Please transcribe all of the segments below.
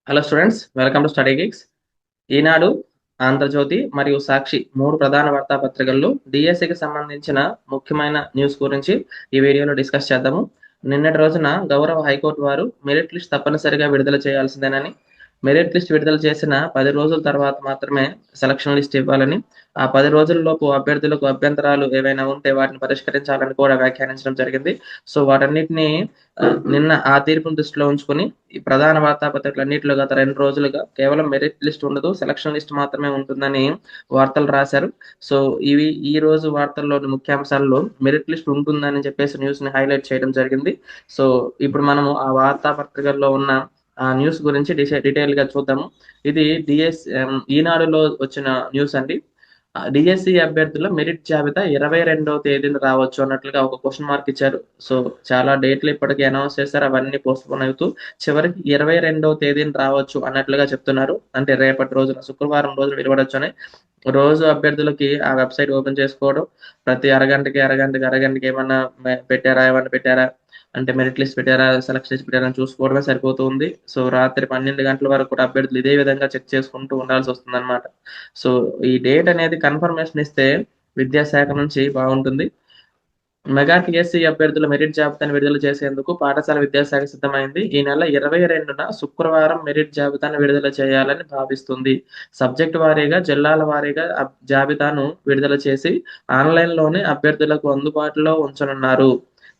Hello students, welcome to Study Geeks. Eenadu, Andhra Jyothy మరియు సాక్షి మూడు ప్రధాన వార్తాపత్రికల్లో డిఎస్సికి సంబంధించిన ముఖ్యమైన న్యూస్ గురించి ఈ వీడియోలో డిస్కస్ చేద్దాము. నిన్నటి రోజున గౌరవ హైకోర్టు వారు మెరిట్ లిస్ట్ తప్పనిసరిగా విడుదల చేయాల్సిందేనని, మెరిట్ లిస్ట్ విడుదల చేసిన 10 రోజుల తర్వాత మాత్రమే సెలక్షన్ లిస్ట్ ఇవ్వాలని, ఆ 10 రోజుల్లోపు అభ్యర్థులకు అభ్యంతరాలు ఏవైనా ఉంటే వాటిని పరిష్కరించాలని కూడా వ్యాఖ్యానించడం జరిగింది. సో వాటన్నిటిని నిన్న ఆ తీర్పును దృష్టిలో ఉంచుకొని ఈ ప్రధాన వార్తాపత్రికలన్నింటిలో గత 2 రోజులుగా కేవలం మెరిట్ లిస్ట్ ఉండదు, సెలక్షన్ లిస్ట్ మాత్రమే ఉంటుందని వార్తలు రాశారు. సో ఇవి ఈ రోజు వార్తల్లోని ముఖ్యాంశాల్లో మెరిట్ లిస్ట్ ఉంటుందని చెప్పేసి న్యూస్ ని హైలైట్ చేయడం జరిగింది. సో ఇప్పుడు మనము ఆ వార్తాపత్రికల్లో ఉన్న ఆ న్యూస్ గురించి డీటెయిల్ గా చూద్దాము. ఇది ఈనాడులో వచ్చిన న్యూస్ అండి. డిఎస్సి అభ్యర్థుల మెరిట్ జాబితా 22వ తేదీన రావచ్చు అన్నట్లుగా ఒక క్వశ్చన్ మార్క్ ఇచ్చారు. సో చాలా డేట్లు ఇప్పటికీ అనౌన్స్ చేశారు, అవన్నీ పోస్ట్ పోన్ అవుతూ చివరికి 22వ తేదీన రావచ్చు అన్నట్లుగా చెప్తున్నారు. అంటే రేపటి రోజున శుక్రవారం రోజున వెలువడొచ్చు అని. రోజు అభ్యర్థులకి ఆ వెబ్సైట్ ఓపెన్ చేసుకోవడం, ప్రతి అరగంటకి ఏమన్నా పెట్టారా అంటే మెరిట్ లిస్ట్ పెట్టారా, సెలెక్ట్ చేసి పెట్టారా అని చూసుకోవడమే సరిపోతుంది. సో రాత్రి 12 గంటల వరకు కూడా అభ్యర్థులు ఇదే విధంగా చెక్ చేసుకుంటూ ఉండాల్సి వస్తుంది అనమాట. సో ఈ డేట్ అనేది కన్ఫర్మేషన్ ఇస్తే విద్యాశాఖ నుంచి బాగుంటుంది. మెగా టీఎస్సీ అభ్యర్థుల మెరిట్ జాబితాను విడుదల చేసేందుకు పాఠశాల విద్యాశాఖ సిద్ధమైంది. ఈ నెల 22న శుక్రవారం మెరిట్ జాబితాను విడుదల చేయాలని భావిస్తుంది. సబ్జెక్టు వారీగా, జిల్లాల వారీగా జాబితాను విడుదల చేసి ఆన్లైన్లోనే అభ్యర్థులకు అందుబాటులో ఉంచనున్నారు.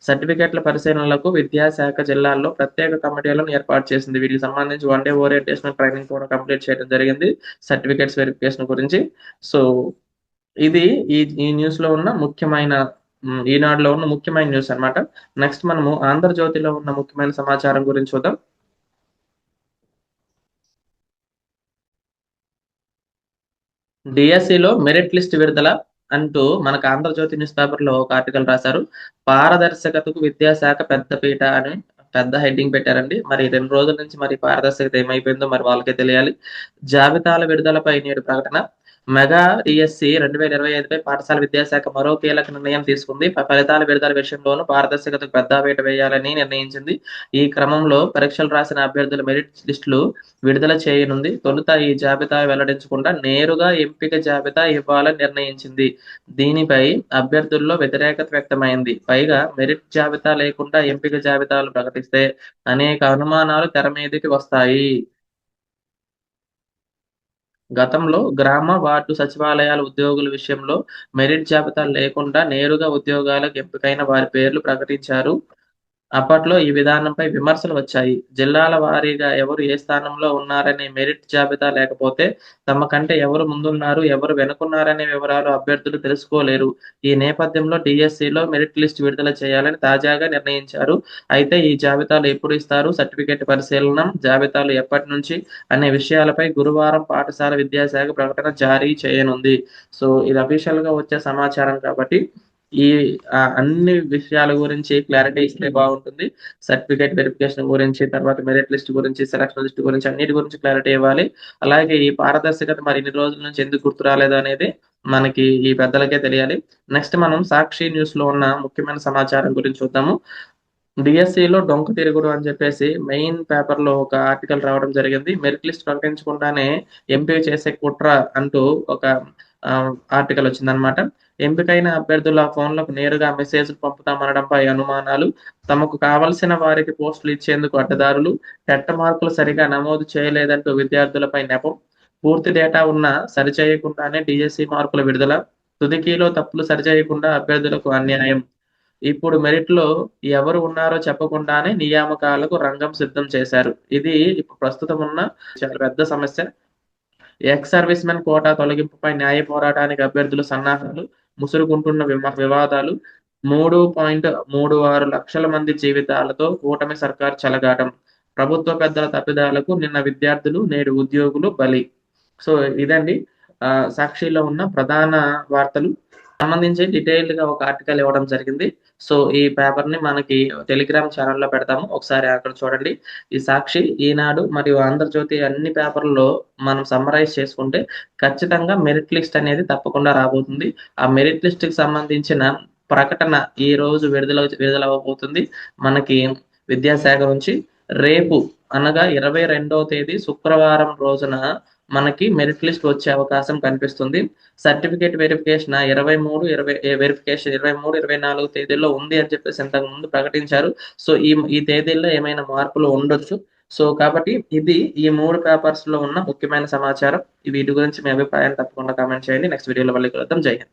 సర్టిఫికెట్ల పరిశీలనలకు విద్యాశాఖ జిల్లాల్లో ప్రత్యేక కమిటీలను ఏర్పాటు చేసింది. వీటికి సంబంధించి 1 డే ఓరియంటేషన్ ట్రైనింగ్ కూడా కంప్లీట్ చేయడం జరిగింది సర్టిఫికెట్స్ వెరిఫికేషన్ గురించి. సో ఇది ఈ న్యూస్ లో ఉన్న ముఖ్యమైన ఈనాడులో ఉన్న ముఖ్యమైన న్యూస్ అన్నమాట. నెక్స్ట్ మనము ఆంధ్రజ్యోతిలో ఉన్న ముఖ్యమైన సమాచారం గురించి చూద్దాం. డిఎస్సిలో మెరిట్ లిస్ట్ విడుదల అంటూ మనకు ఆంధ్రజ్యోతి న్యూస్ పేపర్ లో ఒక ఆర్టికల్ రాశారు. పారదర్శకతకు విద్యాశాఖ పెద్దపీట అని పెద్ద హెడ్డింగ్ పెట్టారండి. మరి 2 రోజుల నుంచి మరి పారదర్శకత ఏమైపోయిందో మరి వాళ్ళకే తెలియాలి. జాబితాల విడుదలపై నేడు ప్రకటన. మెగా డిఎస్సి 2025పై పాఠశాల విద్యాశాఖ మరో కీలక నిర్ణయం తీసుకుంది. ఫలితాల విడుదల విషయంలోనూ పారదర్శకతకు పెద్దపీట వేయాలని నిర్ణయించింది. ఈ క్రమంలో పరీక్షలు రాసిన అభ్యర్థుల మెరిట్ లిస్టులు విడుదల చేయనుంది. తొలుత ఈ జాబితా వెల్లడించకుండా నేరుగా ఎంపిక జాబితా ఇవ్వాలని నిర్ణయించింది. దీనిపై అభ్యర్థుల్లో వ్యతిరేకత వ్యక్తమైంది. పైగా మెరిట్ జాబితా లేకుండా ఎంపిక జాబితాలు ప్రకటిస్తే అనేక అనుమానాలు తెర మీదకి వస్తాయి. గతంలో గ్రామ, వార్డు సచివాలయాల ఉద్యోగుల విషయంలో మెరిట్ జాబితా లేకుండా నేరుగా ఉద్యోగాలకు ఎంపికైన వారి పేర్లు ప్రకటించారు. అప్పట్లో ఈ విధానంపై విమర్శలు వచ్చాయి. జిల్లాల వారీగా ఎవరు ఏ స్థానంలో ఉన్నారనే మెరిట్ జాబితా లేకపోతే తమ కంటే ఎవరు ముందున్నారు, ఎవరు వెనుకున్నారనే వివరాలు అభ్యర్థులు తెలుసుకోలేరు. ఈ నేపథ్యంలో డిఎస్సిలో మెరిట్ లిస్ట్ విడుదల చేయాలని తాజాగా నిర్ణయించారు. అయితే ఈ జాబితాలు ఎప్పుడు ఇస్తారు, సర్టిఫికెట్ పరిశీలన, జాబితాలు ఎప్పటి నుంచి అనే విషయాలపై గురువారం పాఠశాల విద్యాశాఖ ప్రకటన జారీ చేయనుంది. సో ఇది అఫీషియల్ గా వచ్చే సమాచారం కాబట్టి ఈ అన్ని విషయాల గురించి క్లారిటీ ఇస్తే బాగుంటుంది. సర్టిఫికేట్ వెరిఫికేషన్ గురించి, తర్వాత మెరిట్ లిస్ట్ గురించి, సెలక్షన్ లిస్ట్ గురించి, అన్నిటి గురించి క్లారిటీ ఇవ్వాలి. అలాగే ఈ పారదర్శకత మరి ఇన్ని రోజుల నుంచి ఎందుకు గుర్తు రాలేదు అనేది మనకి ఈ పెద్దలకే తెలియాలి. నెక్స్ట్ మనం సాక్షి న్యూస్ లో ఉన్న ముఖ్యమైన సమాచారం గురించి చూద్దాము. డిఎస్సిలో డొంక తిరుగుడు అని చెప్పేసి మెయిన్ పేపర్ లో ఒక ఆర్టికల్ రావడం జరిగింది. మెరిట్ లిస్ట్ ప్రకటించకుండానే ఎంపిక చేసే కుట్ర అంటూ ఒక ఆర్టికల్ వచ్చిందనమాట. ఎంపికైన అభ్యర్థుల ఫోన్లకు నేరుగా మెసేజ్లు పంపుతామనడంపై అనుమానాలు, తమకు కావలసిన వారికి పోస్టులు ఇచ్చేందుకు అడ్డదారులు, టెట్ మార్కులు సరిగా నమోదు చేయలేదంటూ విద్యార్థులపై నెపం, పూర్తి డేటా ఉన్నా సరిచేయకుండానే డిఎస్సి మార్కుల విడుదల, తుదికీలో తప్పులు సరిచేయకుండా అభ్యర్థులకు అన్యాయం. ఇప్పుడు మెరిట్ లో ఎవరు ఉన్నారో చెప్పకుండానే నియామకాలకు రంగం సిద్ధం చేశారు. ఇది ఇప్పుడు ప్రస్తుతం ఉన్న చాలా పెద్ద సమస్య. ఎక్స్ సర్వీస్ మెన్ కోటా తొలగింపుపై న్యాయ పోరాటానికి అభ్యర్థులు సన్నాహాలు, ముసురుకుంటున్న వివాదాలు, 3.36 లక్షల మంది జీవితాలతో కూటమి సర్కార్ చెలగాటం, ప్రభుత్వ పెద్దల తప్పిదాలకు నిన్న విద్యార్థులు నేడు ఉద్యోగులు బలి. సో ఇదండి సాక్షిలో ఉన్న ప్రధాన వార్తలు సంబంధించి డీటెయిల్డ్ గా ఒక ఆర్టికల్ ఇవ్వడం జరిగింది. సో ఈ పేపర్ ని మనకి టెలిగ్రామ్ ఛానల్లో పెడతాము, ఒకసారి అక్కడ చూడండి. ఈ సాక్షి, ఈనాడు మరియు ఆంధ్రజ్యోతి అన్ని పేపర్లలో మనం సమ్మరైజ్ చేసుకుంటే ఖచ్చితంగా మెరిట్ లిస్ట్ అనేది తప్పకుండా రాబోతుంది. ఆ మెరిట్ లిస్ట్ కి సంబంధించిన ప్రకటన ఈ రోజు విడుదల అవ్వబోతుంది మనకి విద్యాశాఖ నుంచి. రేపు అనగా 22వ తేదీ శుక్రవారం రోజున మనకి మెరిట్ లిస్ట్ వచ్చే అవకాశం కనిపిస్తుంది. సర్టిఫికేట్ వెరిఫికేషన్ 23, 24 తేదీల్లో ఉంది అని చెప్పేసి ఇంతకు ముందు ప్రకటించారు. సో ఈ తేదీల్లో ఏమైనా మార్పులు ఉండొచ్చు. సో కాబట్టి ఇది ఈ 3 పేపర్స్ లో ఉన్న ముఖ్యమైన సమాచారం. వీటి గురించి మీ అభిప్రాయాన్ని తప్పకుండా కామెంట్ చేయండి. నెక్స్ట్ వీడియోలో మళ్ళీ కలుద్దాం. జై హింద్.